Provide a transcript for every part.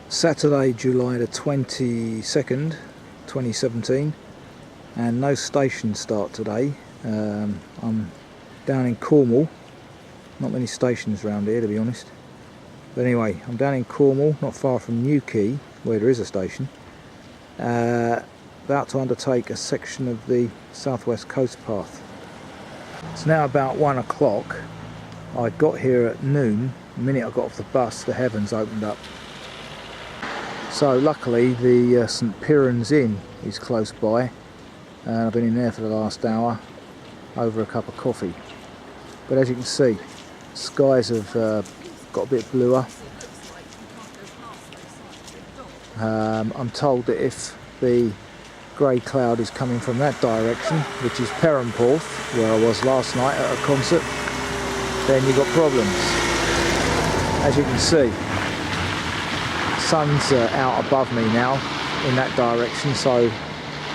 Saturday, July the 22nd, 2017, and no station start today. I'm down in Cornwall. Not many stations around here, to be honest. But anyway, I'm down in Cornwall, not far from Newquay, where there is a station. About to undertake a section of the southwest coast path. It's now about 1 o'clock. I got here at noon. The minute I got off the bus, the heavens opened up. So luckily the St Piran's Inn is close by. I've been in there for the last hour over a cup of coffee. But as you can see, skies have got a bit bluer. I'm told that if the grey cloud is coming from that direction, which is Crantock, where I was last night at a concert, then you've got problems. As you can see, sun's out above me now in that direction, so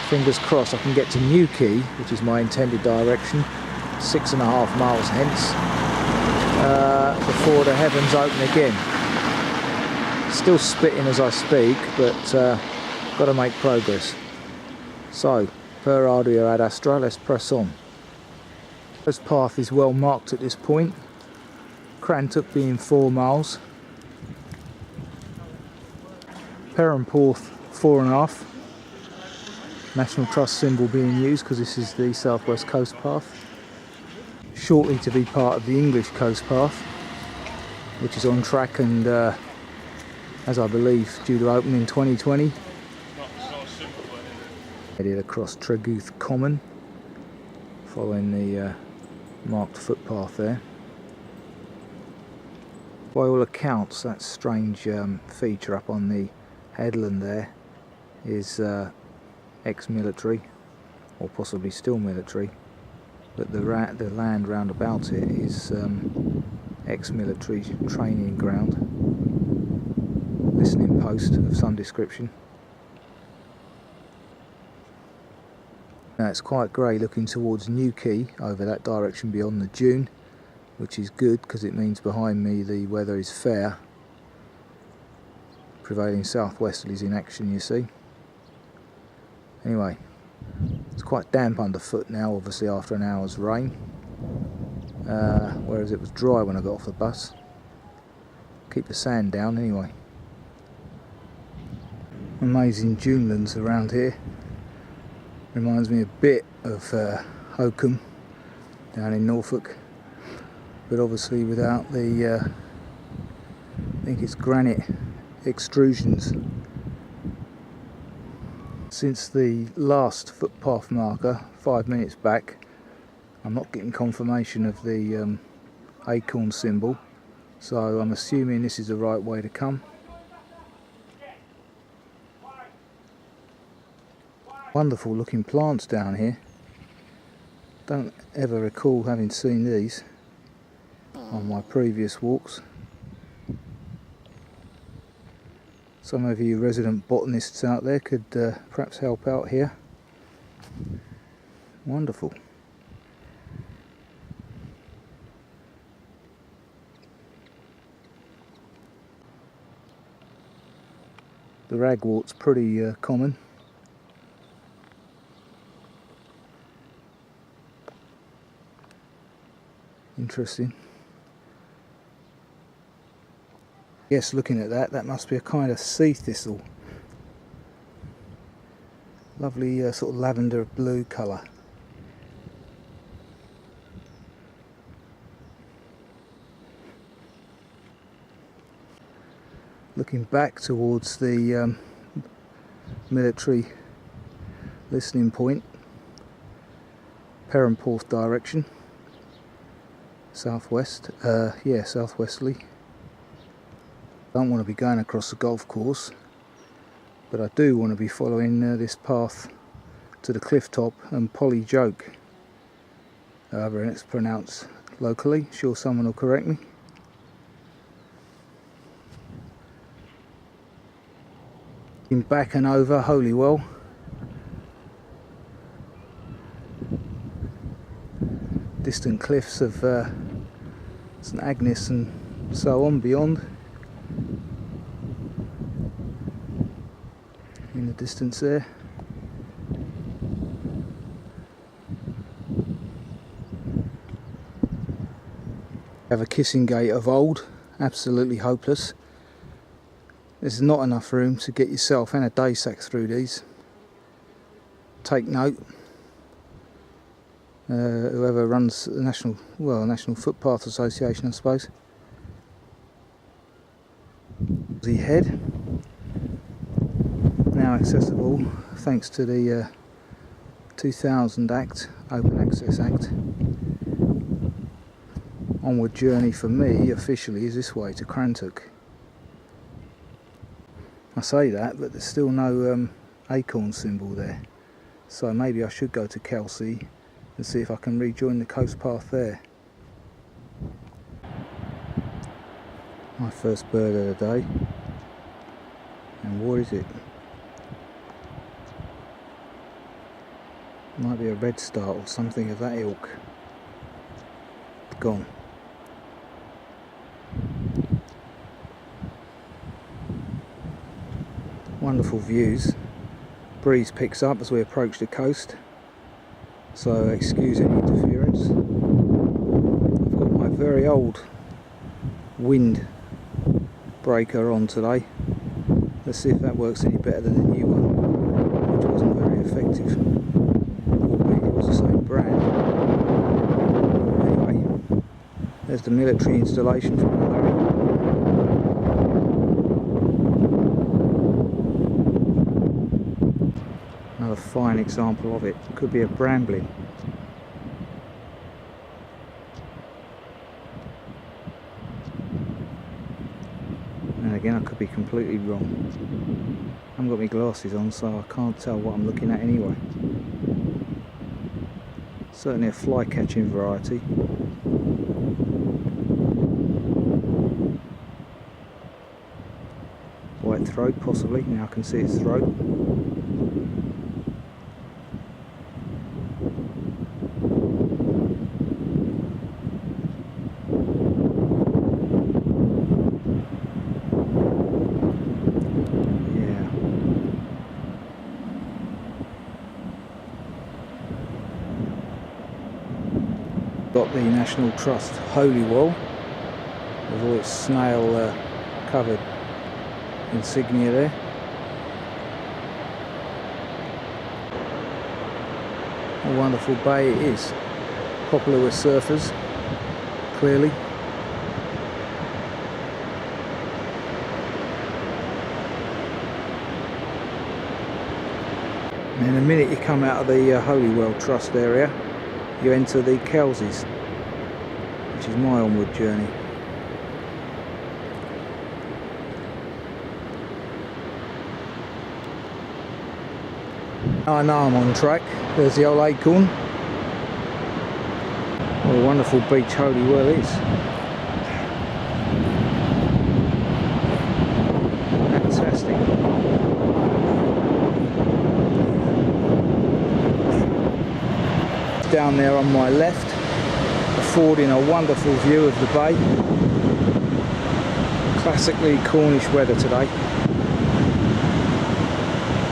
fingers crossed I can get to Newquay, which is my intended direction, 6.5 miles hence, before the heavens open again. Still spitting as I speak, but got to make progress. So, per ardua ad astra, let's press on. This path is well marked at this point, Crantock being 4 miles, Crantock 4.5, National Trust symbol being used because this is the southwest coast path, shortly to be part of the English coast path, which is on track and as I believe due to open in 2020. Headed across Treguth Common, following the marked footpath there. By all accounts, that strange feature up on the headland there is ex-military, or possibly still military, but the land round about it is ex-military training ground, listening post of some description. Now it's quite grey looking towards Newquay over that direction beyond the dune, which is good because it means behind me the weather is fair. Prevailing southwesterlies in action, you see. Anyway, it's quite damp underfoot now, obviously after an hour's rain, whereas it was dry when I got off the bus. Keep the sand down anyway. Amazing dunelands around here. Reminds me a bit of Holcombe down in Norfolk, but obviously without the I think it's granite extrusions. Since the last footpath marker 5 minutes back, I'm not getting confirmation of the acorn symbol, so I'm assuming this is the right way to come. Wonderful looking plants down here. Don't ever recall having seen these on my previous walks. Some of you resident botanists out there could perhaps help out here. Wonderful. The ragwort's pretty common. Interesting. Yes, looking at that, that must be a kind of sea thistle. Lovely sort of lavender blue colour. Looking back towards the military listening point, Crantock direction. Southwest, yeah, southwesterly. Don't want to be going across the golf course, but I do want to be following this path to the cliff top and Polly Joke, however it's pronounced locally. Sure someone will correct me. In back and over Holywell. Distant cliffs of St Agnes and so on beyond. in the distance there. Have a kissing gate of old, absolutely hopeless. There's not enough room to get yourself and a day sack through these. Take note, whoever runs the National Footpath Association, I suppose. The head, now accessible thanks to the 2000 Act, Open Access Act. Onward journey for me officially is this way to Crantock. I say that, but there's still no acorn symbol there, so maybe I should go to Kelsey and see if I can rejoin the coast path there. My first bird of the day, and what is it? Might be a redstart or something of that ilk. Gone. Wonderful views. Breeze picks up as we approach the coast, so excuse any interference. I've got my very old wind breaker on today. Let's see if that works any better than the new one, which wasn't very effective, albeit it was the same brand. Anyway, there's the military installation from the ferry. Another fine example of it. Could be a brambling. And again, I could be completely wrong. I haven't got my glasses on, so I can't tell what I'm looking at anyway. Certainly a fly catching variety. White throat possibly, now I can see its throat. Got the National Trust Holywell with all its snail covered insignia there. A wonderful bay it is, popular with surfers, clearly. And in a minute you come out of the Holywell Trust area, you enter the Kelseys, which is my onward journey. I know I'm on track. There's the old acorn. What a wonderful beach Holywell is. Fantastic. Down there on my left, affording a wonderful view of the bay. Classically Cornish weather today.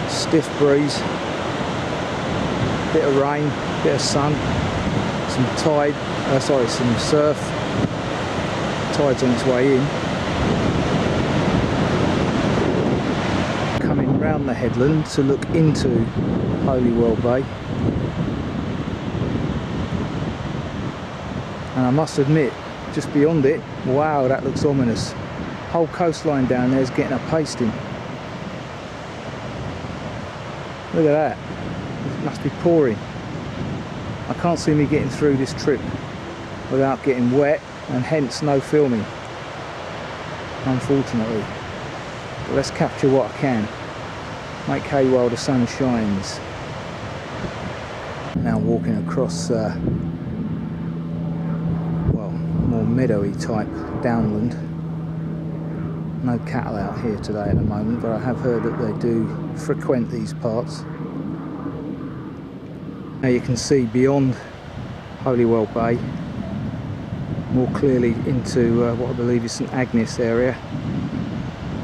Stiff breeze, bit of rain, bit of sun, some tide, some surf. Tide's on its way in. Coming round the headland to look into Holywell Bay. And I must admit, just beyond it, wow, that looks ominous. Whole coastline down there is getting a pasting. Look at that. It must be pouring. I can't see me getting through this trip without getting wet, and hence no filming, unfortunately. But let's capture what I can. Make hay while the sun shines. Now walking across more meadowy type downland. No cattle out here today at the moment, but I have heard that they do frequent these parts. Now you can see beyond Holywell Bay, more clearly into what I believe is St Agnes area,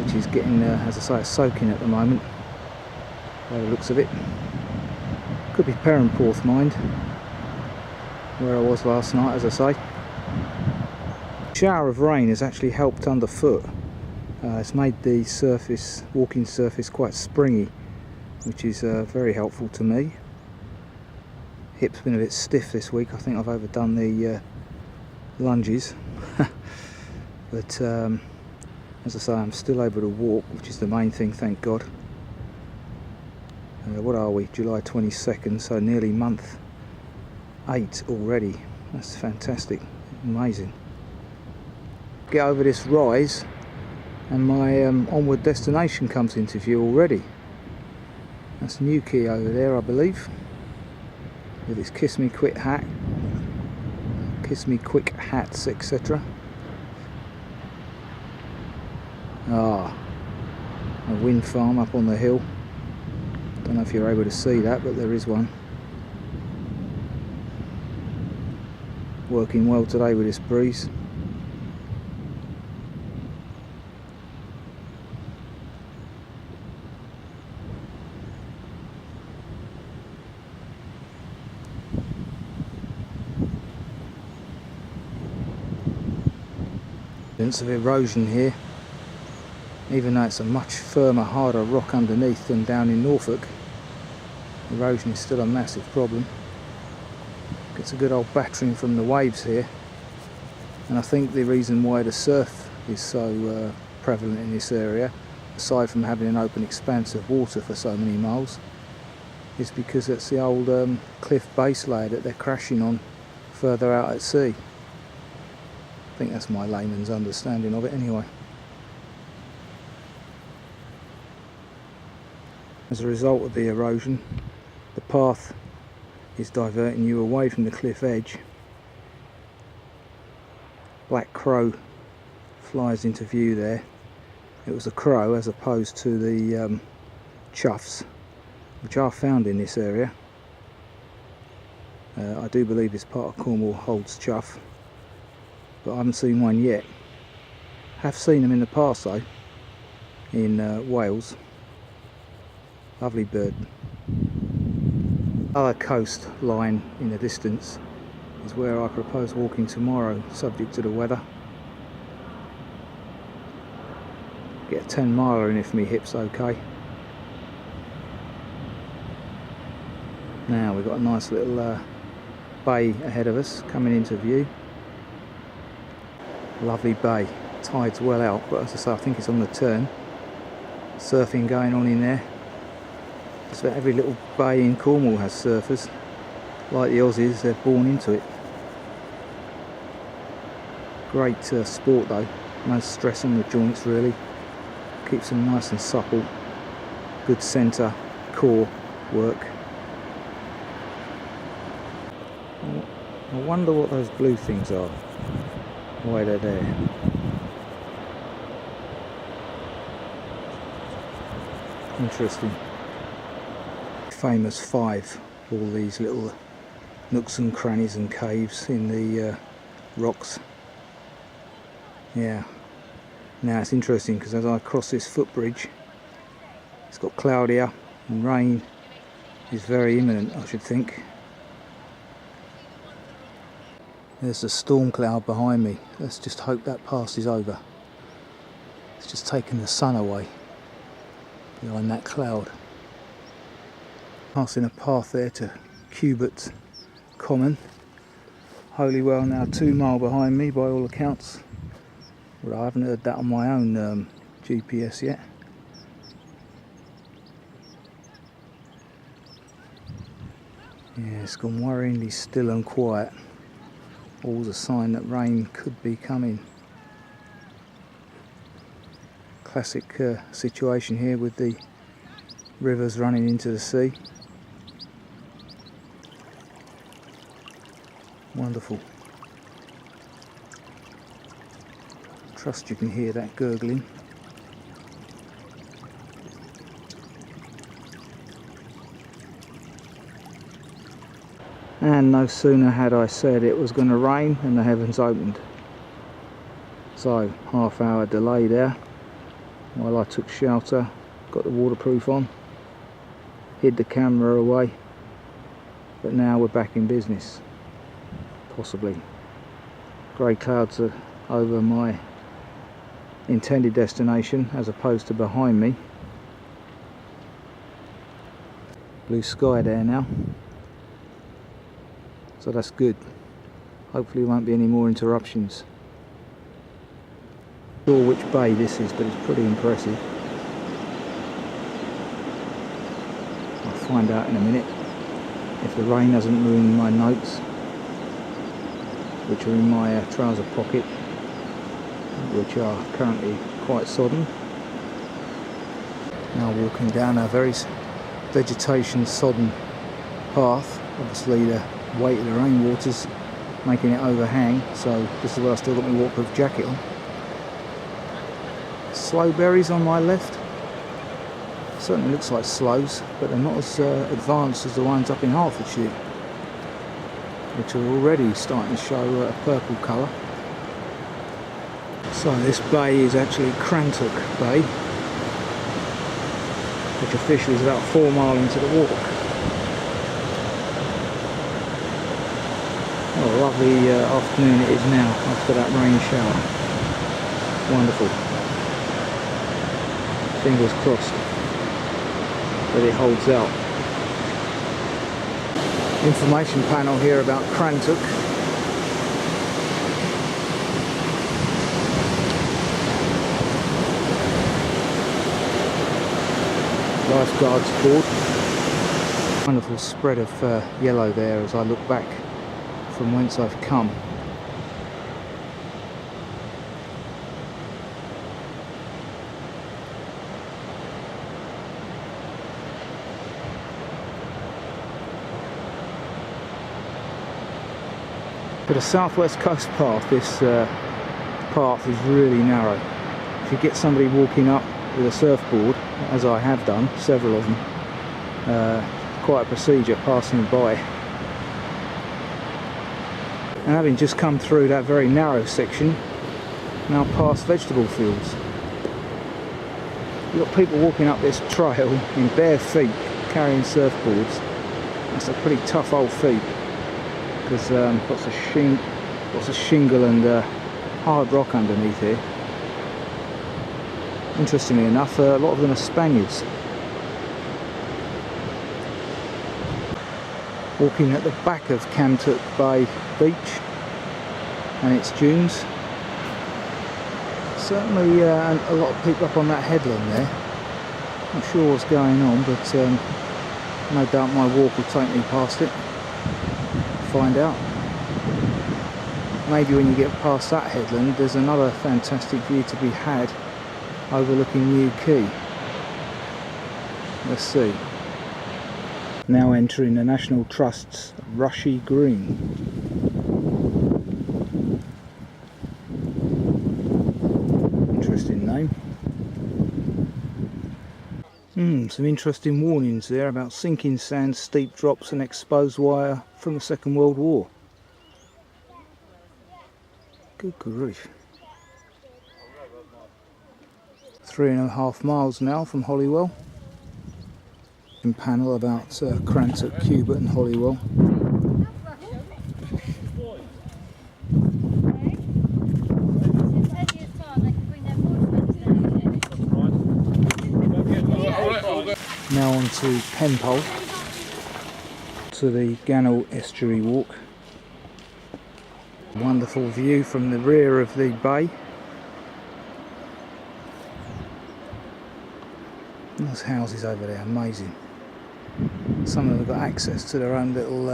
which is getting, as I say, soaking at the moment. by the looks of it. Could be Perranporth, mind, where I was last night, as I say. Shower of rain has actually helped underfoot. It's made the surface, walking surface, quite springy, which is very helpful to me. Hip's been a bit stiff this week. I think I've overdone the lunges. But as I say, I'm still able to walk, which is the main thing, thank God. What are we? July 22nd, so nearly month 8 already. That's fantastic, amazing. Get over this rise and my onward destination comes into view already. That's Newquay over there, I believe, with its kiss me quick hats, etc. Ah, a wind farm up on the hill. Don't know if you're able to see that, but there is one. Working well today with this breeze. Evidence of erosion here, even though it's a much firmer, harder rock underneath than down in Norfolk. Erosion is still a massive problem. Gets a good old battering from the waves here, and I think the reason why the surf is so prevalent in this area, aside from having an open expanse of water for so many miles, is because it's the old cliff base layer that they're crashing on further out at sea. I think that's my layman's understanding of it anyway. As a result of the erosion, the path is diverting you away from the cliff edge. Black crow flies into view there. It was a crow as opposed to the choughs, which are found in this area. I do believe this part of Cornwall holds chough, but I haven't seen one yet. Have seen them in the past though, in Wales. Lovely bird. Other coastline in the distance is where I propose walking tomorrow, subject to the weather. Get a 10 miler in if my hip's okay. Now we've got a nice little bay ahead of us coming into view. Lovely bay, tide's well out, but as I say, I think it's on the turn. Surfing going on in there. Just about every little bay in Cornwall has surfers. Like the Aussies, they're born into it. Great sport though, no stress on the joints really. Keeps them nice and supple. Good centre, core work. I wonder what those blue things are. Why they're there. Interesting. Famous 5, all these little nooks and crannies and caves in the rocks. Yeah. Now it's interesting because as I cross this footbridge, it's got cloudier and rain is very imminent, I should think. There's a storm cloud behind me. Let's just hope that passes over. It's just taken the sun away behind that cloud. Passing a path there to Cubert Common. Holywell now 2 miles behind me by all accounts. But I haven't heard that on my own GPS yet. Yeah, it's gone worryingly still and quiet. All's a sign that rain could be coming. Classic situation here with the rivers running into the sea. Wonderful. Trust you can hear that gurgling. And no sooner had I said it was going to rain than the heavens opened. So, half-hour delay there while I took shelter, got the waterproof on. hid the camera away, but now we're back in business. Possibly. Grey clouds are over my intended destination as opposed to behind me. Blue sky there now, so that's good. Hopefully there won't be any more interruptions. Not sure which bay this is, but it's pretty impressive. I'll find out in a minute if the rain hasn't ruined my notes, which are in my trouser pocket, which are currently quite sodden. Now walking down a very vegetation sodden path. Obviously the weight of the rainwater's making it overhang, so this is where I still got my waterproof jacket on. Sloe berries on my left. Certainly looks like sloes, but they're not as advanced as the ones up in Hertfordshire, which are already starting to show a purple colour. So this bay is actually Crantock Bay, which officially is about 4 miles into the walk. What a lovely afternoon it is now after that rain shower. Wonderful. Fingers crossed that it holds out. Information panel here about Crantock. Lifeguards board. Wonderful spread of yellow there as I look back from whence I've come. For the southwest coast path, this path is really narrow. If you get somebody walking up with a surfboard, as I have done, several of them, quite a procedure passing by. And having just come through that very narrow section, now past vegetable fields. You've got people walking up this trail in bare feet, carrying surfboards. That's a pretty tough old feat, because lots of shingle and hard rock underneath here. Interestingly enough, a lot of them are Spaniards. Walking at the back of Crantock Bay Beach and its dunes. Certainly a lot of people up on that headland there. Not sure what's going on, but no doubt my walk will take me past it. Find out. Maybe when you get past that headland, there's another fantastic view to be had overlooking Newquay. Let's see. Now entering the National Trust's Rushy Green. Interesting name. Some interesting warnings there about sinking sand, steep drops and exposed wire from the Second World War. Good grief. 3.5 miles now from Holywell. In panel about Crantock, Cubit and Holywell. Now on to Penpole, to the Ganal Estuary Walk. Wonderful view from the rear of the bay. Those houses over there, amazing. Some of them have got access to their own little,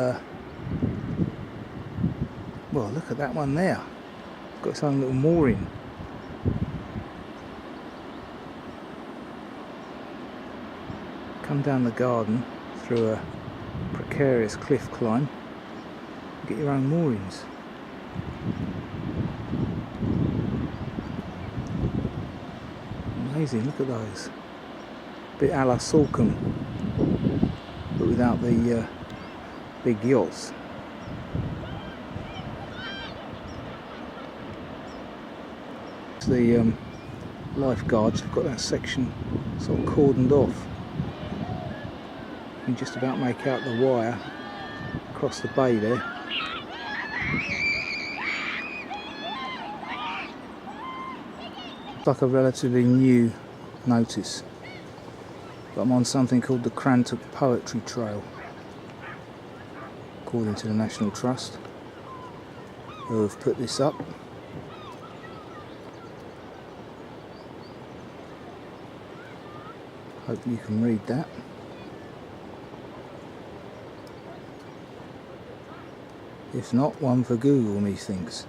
well, look at that one there. It's got its own little mooring. Come down the garden through a precarious cliff climb, get your own moorings. Amazing, look at those. Bit a la Salcombe, but without the big yachts. The lifeguards have got that section sort of cordoned off. can just about make out the wire across the bay there. It's like a relatively new notice, but I'm on something called the Crantock Poetry Trail, according to the National Trust, who have put this up. Hope you can read that. If not, one for Google, methinks.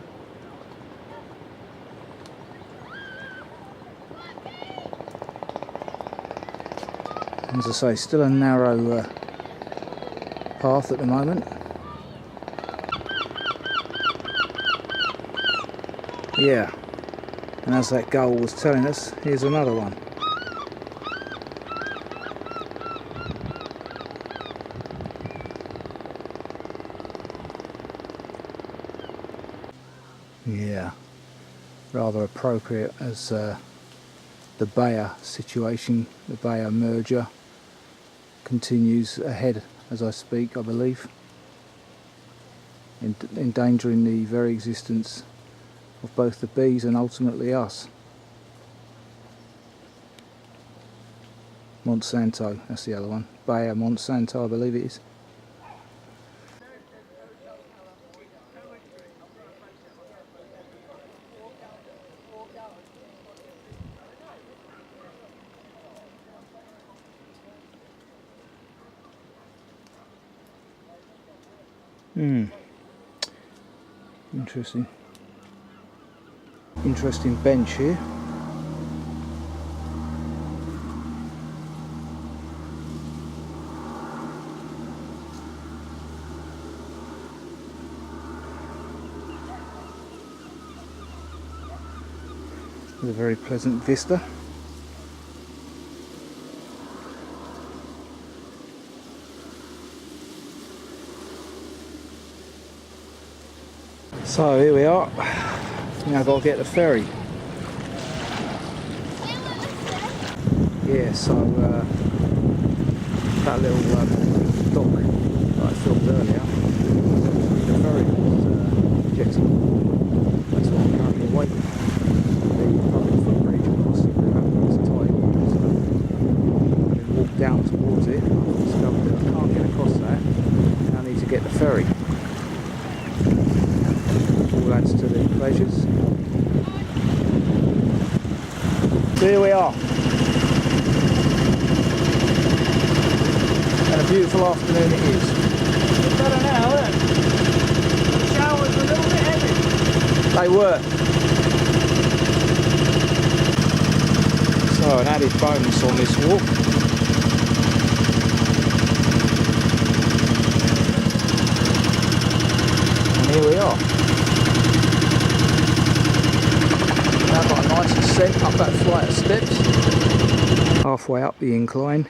As I say, still a narrow path at the moment. Yeah, and as that gull was telling us, here's another one. Yeah, rather appropriate as the Bayer situation, the Bayer merger, continues ahead as I speak, I believe, endangering the very existence of both the bees and ultimately us. Monsanto, that's the other one. Bayer Monsanto, I believe it is. Interesting. Interesting bench here. With a very pleasant vista. So here we are. Now I've got to get the ferry. Yeah, so that little dock that I filmed earlier, the ferry was jetty. That's what I'm currently waiting for. The public footbridge across the river is tight, so I'm going to walk down towards it. I've discovered that I can't get across that, and I need to get the ferry. All adds to the pleasures. So here we are. And a beautiful afternoon it is. It's better now, isn't it? The showers were a little bit heavy. They were. So an added bonus on this walk. And here we are. Now got a nice ascent up that flight of steps. Halfway up the incline.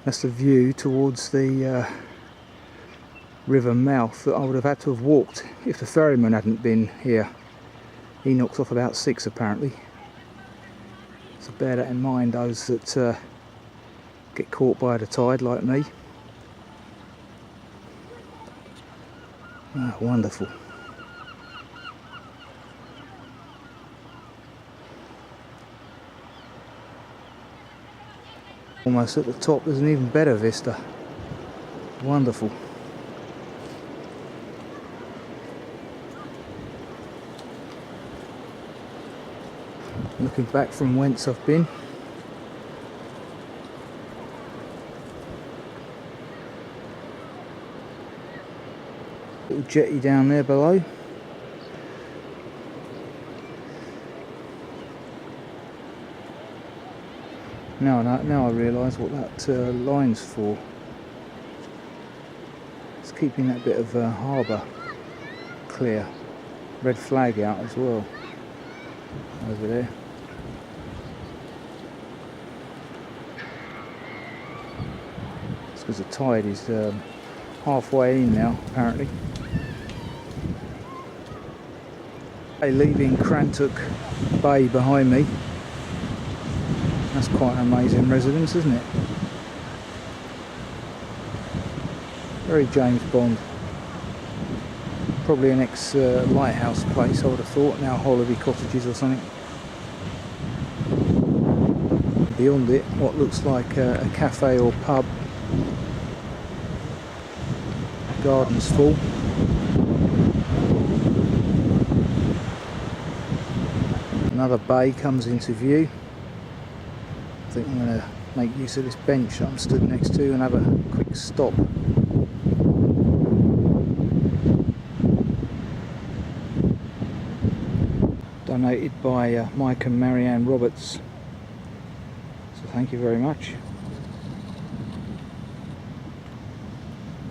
That's the view towards the river mouth that I would have had to have walked if the ferryman hadn't been here. He knocks off about 6 apparently. So bear that in mind, those that get caught by the tide like me. Ah, wonderful. Almost at the top, there's an even better vista. Wonderful. Looking back from whence I've been. Little jetty down there below. Now I realise what that line's for. It's keeping that bit of harbour clear. Red flag out as well over there. It's because the tide is halfway in now apparently. Leaving Crantock Bay behind me. That's quite an amazing residence, isn't it? Very James Bond. Probably an ex-lighthouse place, I would have thought, now holiday cottages or something. Beyond it, what looks like a cafe or pub. Garden's full. Another bay comes into view. I think I'm going to make use of this bench I'm stood next to and have a quick stop. Donated by Mike and Marianne Roberts. So thank you very much.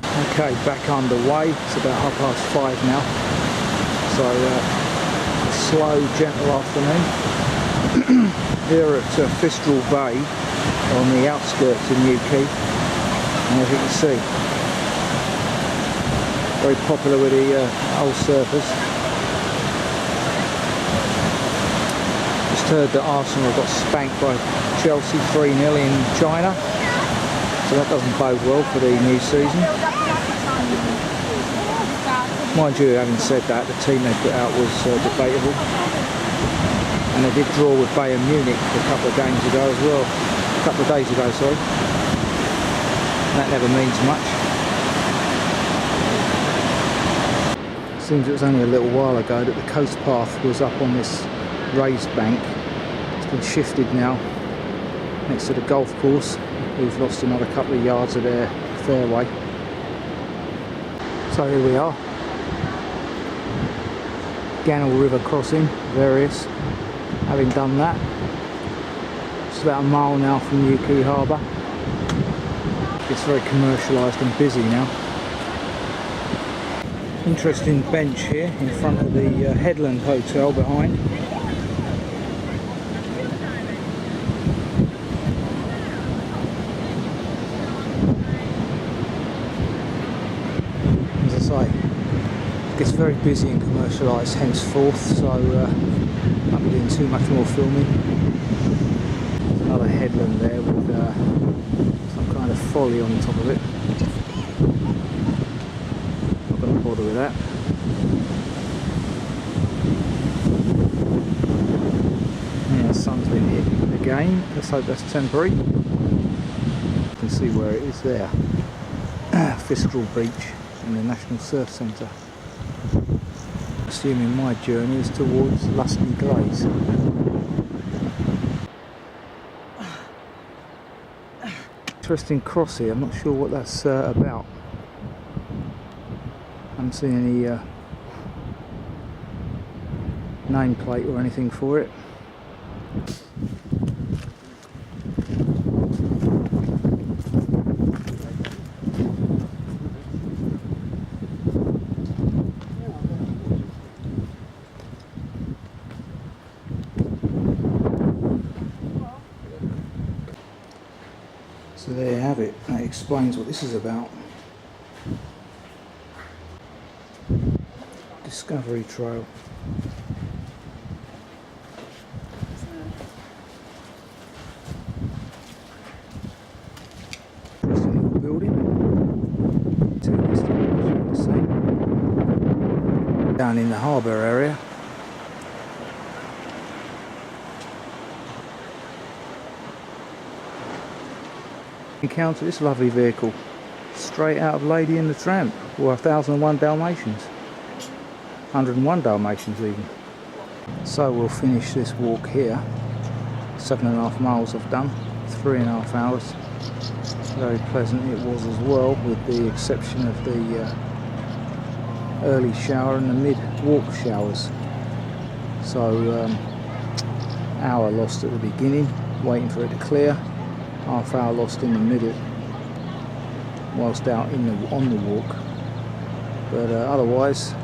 Okay, back underway. It's about 5:30 now. So slow, gentle afternoon. Here at Holywell Bay on the outskirts of Newquay, and as you can see, very popular with the old surfers. Just heard that Arsenal got spanked by Chelsea 3-0 in China, so that doesn't bode well for the new season. Mind you, having said that, the team they put out was debatable, and they did draw with Bayern Munich a couple of games ago as well, a couple of days ago, sorry. And that never means much. Seems it was only a little while ago that the coast path was up on this raised bank. It's been shifted now next to the golf course. We've lost another couple of yards of their fairway. So here we are. Gannell River crossing, various. Having done that, it's about a mile now from Newquay Harbour. It's very commercialised and busy now. Interesting bench here in front of the Headland Hotel behind. As I say, it gets very busy and commercialised henceforth, so I won't be doing too much more filming. There's another headland there with some kind of folly on top of it. Not going to bother with that. Yeah, the sun's been hit again. Let's hope that's temporary. You can see where it is there. Holywell Beach in the National Surf Centre. Assuming my journey is towards Lusky Glaze. Interesting cross here, I'm not sure what that's about. I haven't seen any nameplate or anything for it. So there you have it, that explains what this is about. Discovery Trail. Interesting little building. Two distinct, the same. Down in the harbour area. Encounter this lovely vehicle straight out of Lady and the Tramp, or 1001 Dalmatians, 101 Dalmatians even. So we'll finish this walk here. 7.5 miles I've done, 3.5 hours. Very pleasant it was as well, with the exception of the early shower and the mid-walk showers. So hour lost at the beginning, waiting for it to clear. Half hour lost in the middle whilst out on the walk, but otherwise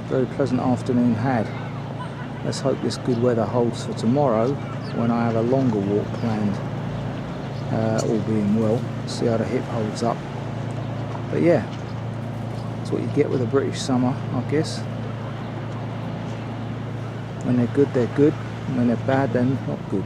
very pleasant afternoon had. Let's hope this good weather holds for tomorrow when I have a longer walk planned, all being well. See how the hip holds up. But yeah, that's what you get with a British summer, I guess. When they're good, they're good, and when they're bad, they're not good.